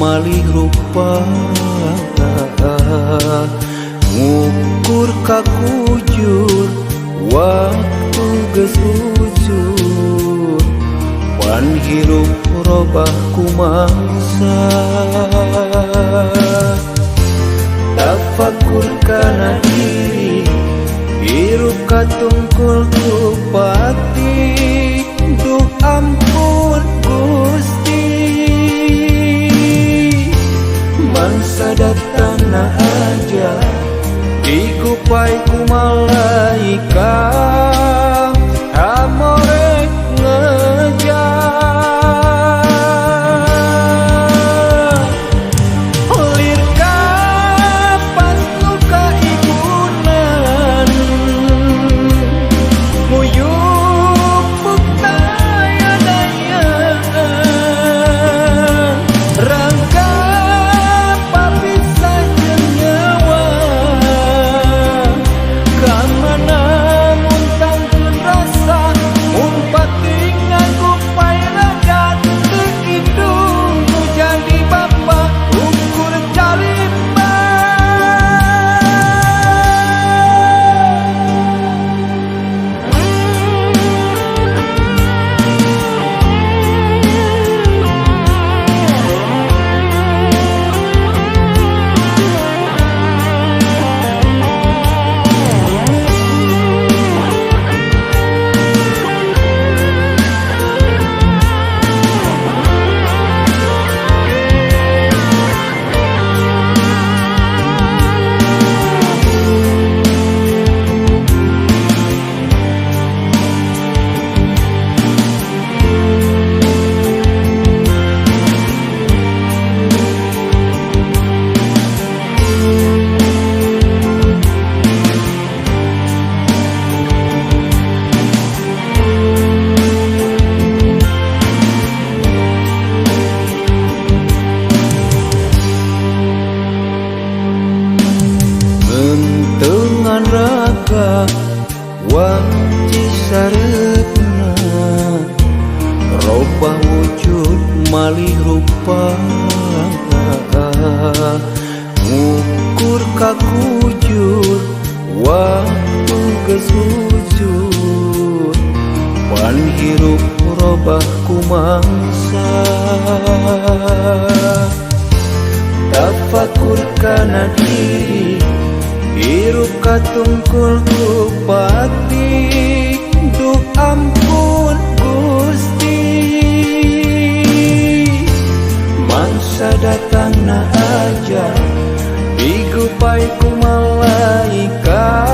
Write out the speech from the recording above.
malih rupa, ngukur kakujur waktu geus ujur, pan hirup robah kumangsa. Tafakur kana diri, hirup katungkul ku pati, duh ampun Gusti, mangsa datang na aja dikupai ku malaikat, amorek ngejar lir kapas nu kaibunan, nguyuk buktaya dayaan, rangka papisah jeung nyawa, kamana muntangkeun rasa umpati nganggo pairagan, teu kitu nu jadi bapa ukur calimba. Gentengan raka wanci sareupna, robah wujud malih rupa, ngukur kakujur waktu geus ujur, pan hirup robah kumangsa. Tafakur kana diri, hirup katungkul ku pati, duh ampun Gusti, mangsa datang na aja digupai ku malaikat,